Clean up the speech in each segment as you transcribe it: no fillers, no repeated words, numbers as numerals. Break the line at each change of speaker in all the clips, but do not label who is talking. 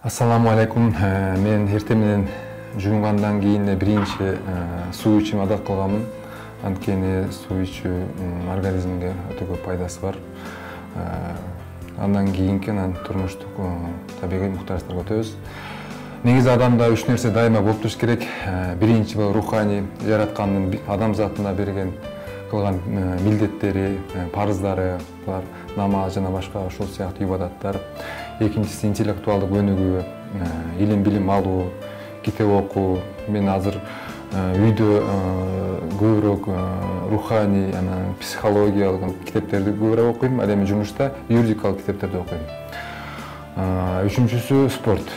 Ассаламу алейкум. Мен эртең менен жуунгандан кийин биринчи суу ичим адат кылганмын. Анткени суу ичүү организмге өтө көп пайдасы бар. Андан кийинки турмуштук табигый муктаждыкка өтөбүз. Негизи адамда үч нерсе дайыма болуп туруш керек. Биринчи бул руханий, жараткандын адамзатына берген кылган милдеттери, парыздары, булар намаз жана башка ошол сыяктуу ибадаттар. Экинчиси интеллектуалдык өнүгүү, илим билим алуу, китеп окуу. Мен азыр үйдө көбүрөөк руханий, психологиялык китептерди көбүрөөк окуйм. Ал эми жумушта юридикалык китептерди окуйм. Үчүнчүсү спорт.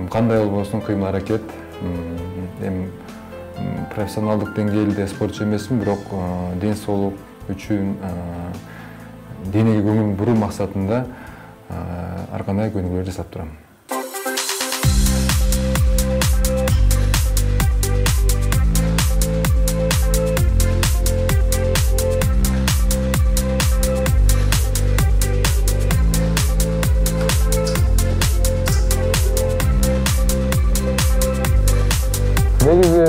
Кандай болбосун кыймыл аракет. Профессионалдык деңгээлде спортчу эмесмин, бирок ден соолук үчүн денеге көңүл буруу максатында ар кандай көнүгүүлөр жасап турам.
Негизи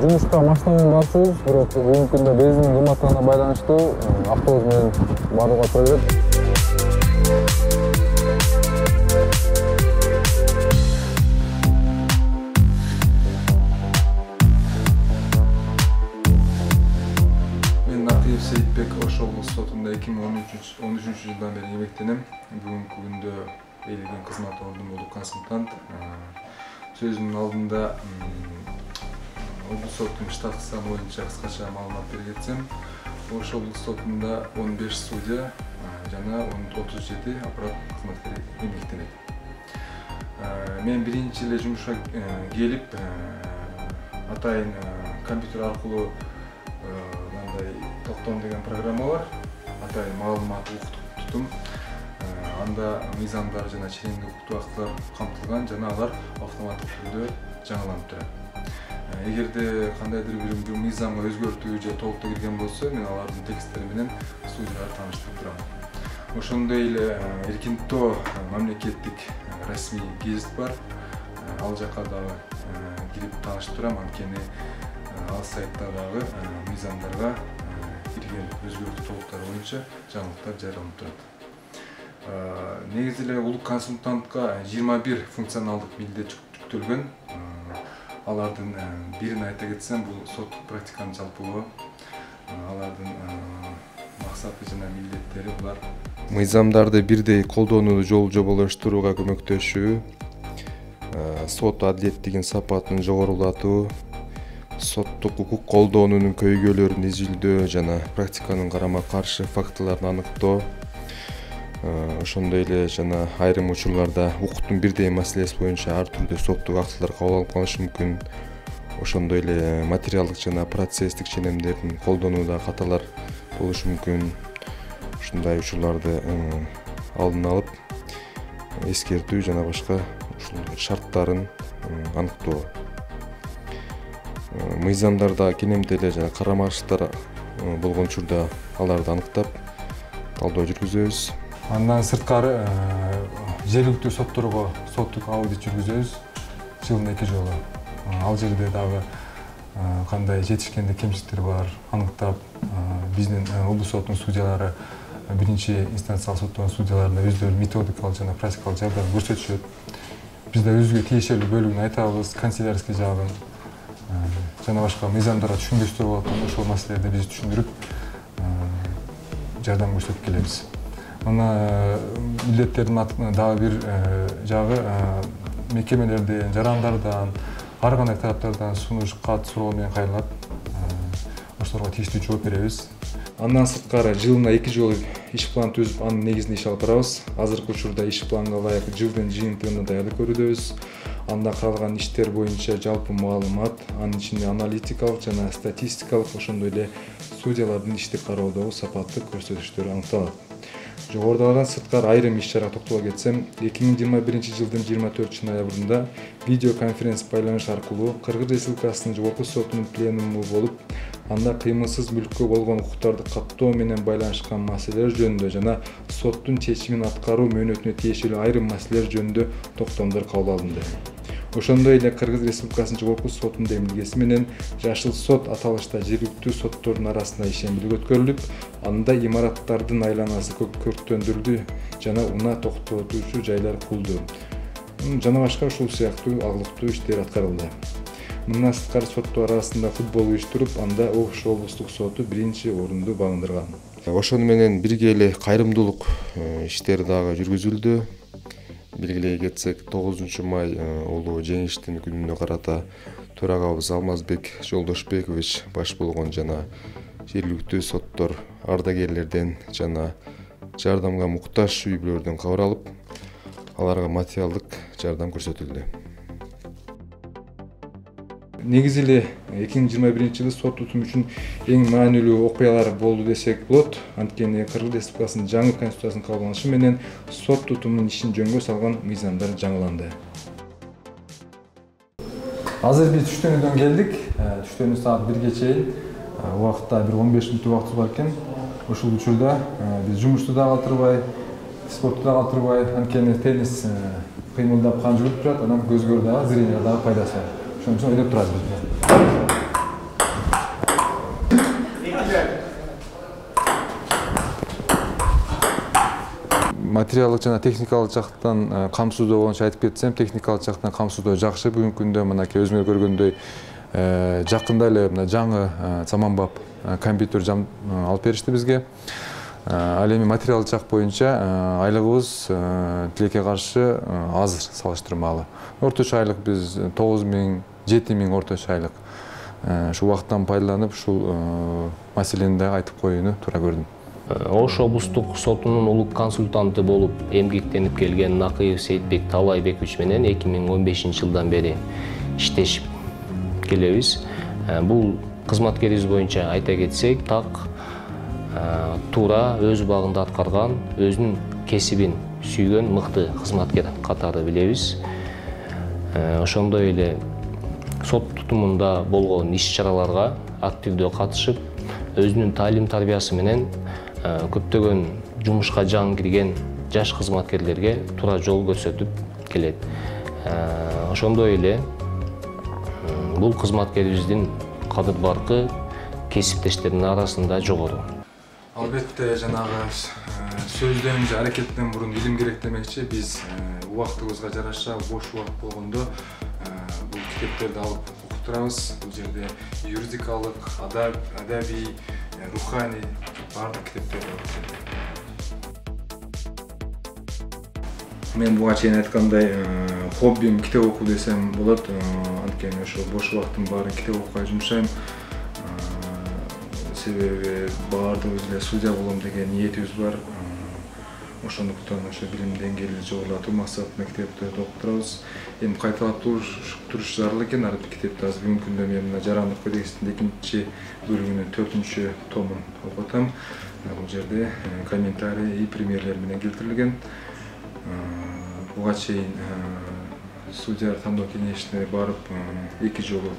жумушка машина менен барчубуз, бирок бүгүнкү күндө бензиндин кымбаттыгына байланыштуу автобус менен барууга туура келет.
Сейитбек Ош облус сотунда 2013 жылдан бери эмгектенем. Бүгүнкү күндө берилген кызмат ордум болуп консультант. Сөзүмдүн алдында облус сотунун штат саны боюнча кыскача маалымат бере кетсем, Ош облус сотунда 15 судья жана 37 аппарат кызматкери эмгектенет. Мен биринчи эле жумушка келип, атайын компьютер аркылуу токтом деген программа бар. Атайын маалымат укуктум. Анда мыйзамдар жана ченемдик укуктуу актылар камтылган жана алар автоматтык түрдө жаңыланып турат. Эгерде кандайдыр бир мыйзамга өзгөртүү же толуктоо кирген болсо, мен алардын тексттери менен судьяларды тааныштырып турам. Ошондой эле Эркинтоо мамлекеттик расмий гезит бар. Ал жака дагы кирип таанышып турам, анткени ал сайтта дагы мыйзамдарга кирген өзгөртүү толуктар боюнча жаңылыктар жарыяланып турат. Негизи эле улук консультантка 21 функционалдык милдет жүктөлгөн. Алардын бирин айта кетсем, бул соттук практиканын жалпылоо. Алардын максаты жана милдеттери булар мыйзамдарды бирдей колдонууну жол жоболоштурууга көмөктөшүү, сот адилеттигинин сапатын жогорулатуу, соттук укук колдонуунун көйгөйлөрүн изилдөө жана практиканын карама каршы фактыларын аныктоо, ошондой эле жана айрым учурларда укуктун бирдей маселеси боюнча ар түрдүү соттук актылар кабыл алып калышы мүмкүн. Ошондой эле материалдык жана процесстик ченемдердин колдонууда каталар болушу мүмкүн. Ушундай учурларды алдын алып, эскертүү жана башка ушул шарттарын аныктоо. Мыйзамдарда кенемде эле жана карама-каршылыктар болгон учурда аларды аныктап, талдоо жүргүзөбүз.
Андан сырткары жергиликтүү сотторго соттук аудит жүргүзөбүз жылына 2 жолу. Ал жерде дагы кандай жетишкендик кемчиликтер бар аныктап, биздин облус сотунун судьялары биринчи инстанциялык соттун судьяларына өздөрү методикалык жана практикалык жагдарды көрсөтүшөт. Биз да өзүгө тиешелүү бөлүгүн айтабыз, канцелярский жагын жана башка мыйзамдарга түшүнбөстөр болот, ошол маселелерди биз түшүндүрүп жардам көрсөтүп келебиз. Мына милдеттердин дагы бир жагы мекемелерден, жарандардан, ар кандай тараптардан сунуш, кат, суроо менен кайрылат. Ошолорго тийиштүү жооп беребиз.
Андан сырткары жылына 2 жолу иш план түзүп, анын негизинде иш алып барабыз. Азыркы учурда иш планга ылайык жылдын жыйынтыгын даярдап көрүбүз. Анда каралган иштер боюнча жалпы маалымат, анын ичинде аналитикалык жана статистикалык, ошондой эле судьялардын ишти кароодогу сапаттык көрсөтүштөрү аныкталат. Жогорудагыдан сырткары айрым иш-чарага токтоло кетсем, 2021 жылдын 24 ноябрында видео конференц байланыш аркылуу Кыргыз Республикасынын жогорку сотунун пленуму болуп,
анда кыймылсыз мүлккө болгон укуктарды каттоо менен байланышкан маселелер жөнүндө жана соттун чечимин аткаруу мөөнөтүнө тиешелүү айрым маселелер жөнүндө токтомдор кабыл алынды. Ошондой эле Кыргыз Республикасынын Жогорку сотунун демилгеси менен Жашыл сот аталышта жергиликтүү соттордун арасында ишембилик өткөрүлүп, анда имараттардын айланасы көрктөндүрүлдү жана унаа токтотуучу жайлар курулду. Жана башка ушул сыяктуу агылыктуу иштер аткарылды. Мындан сырткары соттор арасында футбол уюштуруп, анда Ош облустук соту 1-орунду багындырган.
Ошону менен бирге эле кайрымдуулук иштери дагы жүргүзүлдү. Белгилей кетсек, 9 май улуу жеңиштин күнүнө карата төрагабыз Алмазбек Жолдошбекович баш болгон жана жергиликтүү соттор ардагерлерден жана жардамга муктаж үй бүлөлөрдөн кабар алып, аларга материалдык жардам көрсөтүлдү.
Негизи эле 2021-жылы сот тутум үчүн эң маанилүү окуялар болду десек болот. Анткени Кыргыз Республикасынын жаңы конституциясынын кабыл алынышы менен сот тутумунун ишин жөнгө салган мыйзамдар жаңыланды. Азыр биз түштөнүүдөн келдик. Түштөнүү саат 1ге чейин. Убакытта бир 15 мүнөт убактыбыз бар экен. Ушул учурда биз жумушту да калтырбай, спортту да калтырбай, анткени теннис кыймылдап кан жүгүрүп турат, анан көзгө дагы, зренияга дагы пайдасы бар. Ошон үчүн ойлоп турабыз биз. Материалдык жана техникалык жактан камсыздоо боюнча айтып кетсем, техникалык жактан камсыздоо жакшы. Бүгүнкү күндө мынакей өзүңөр көргөндөй жакында эле мына жаңы заманбап компьютер алып беришти бизге. Ал эми материалдык жак боюнча айлыгыбыз тилекке каршы азыр салыштырмалуу. Орточо айлык биз 9.000, 7.000 орточо айлык. Ушул убакыттан пайдаланып, ушул маселени да айтып коюуну туура көрдүм.
Ош облустук сотунун улук консультанты болуп эмгектенип келген Накыев Сейитбек Талайбекович менен 2015-жылдан бери иштешип келебиз. Бул кызматкерибиз боюнча айта кетсек, так туура өз убагында аткарган, өзүнүн кесибин сүйгөн мыкты кызматкер катары билебиз. Ошондой эле сот тутумунда болгон иш-чараларга активдүү катышып, өзүнүн таалим-тарбиясы менен көптөгөн жумушка жаңы кирген жаш кызматкерлерге туура жол көрсөтүп келет. Ошондой эле бул кызматкерибиздин кадыр баркы кесиптештердин арасында жогору.
Албетте жанагы сөздөн же аракеттен мурун илим керек демекчи, биз убактыбызга жараша бош убакыт болгондо бул китептерди алып окуп турабыз. Бул жерде юридикалык, адабий, руханий баардык китептер бар. Мен буга чейин айткандай, хоббим китеп окуу десем болот. Анткени ошо бош убакыттын баарын китеп окууга жумшайм. Себеби баардыгыбыз эле судья болом деген ниетибиз бар. Ошондуктан ошо билим деңгээлин жогорулатуу максатында китептерди окуп турабыз. Эми кайталап туруш зарыл экен. Ар бир китепти азыр бүгүнкү күндө мен мына Жарандык кодексинин 2-бөлүгүнүн 4-томун окуп атам. Бул жерде комментарий и примерлер менен келтирилген. Буга чейин судья тандоо кеңешине барып 2 жолу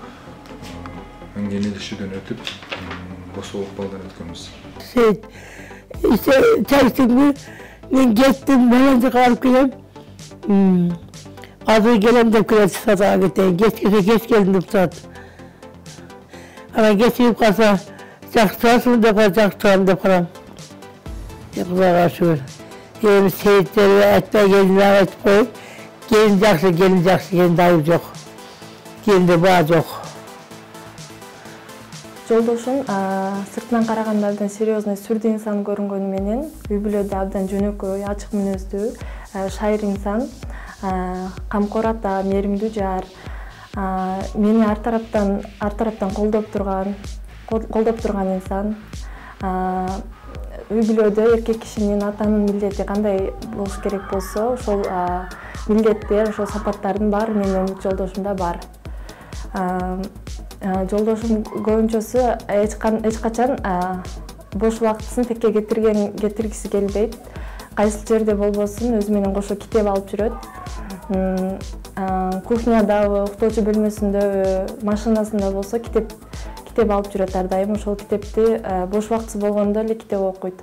әңгемелешүүдөн өтүп, босолук балдан өткөнбүз.
Чай içtim, ben gittim, balanca kalıp gelem. Azır gelem de kıraç satağa gittim, geç geldim de sat. Ama geçip kalsa, çaksasın da çaksam da falan. Yakıza karşı. Yani seyitleri etme gelin ağaçıp koyup, gelin jakşı, gelin dayı yok. Gelin de bağ yok.
Жолдошум сыртынан караганда абдан серьезный, сүрдүү инсан көрүнгөнү менен үй бүлөдө абдан жөнөкөй, ачык мүнөздүү, шайыр инсан, камкор ата, мээримдүү жар, мени ар тараптан колдоп турган инсан. Үй бүлөдө эркек кишинин, атанын милдети кандай болуш керек болсо, ошол милдеттер, ошол сапаттардын баары менин жолдошумда бар. Жолдошум көбүнчөсү эч качан бош убактысын текке кетиргиси келбейт. Кайсы жерде болбосун өзү менен кошо китеп алып жүрөт. Кухнядабы, уктоочу бөлмөсүндө, машинасында болсо китеп китеп алып жүрөт ар дайым. Ошол китепти бош убактысы болгондо эле китеп окуйт.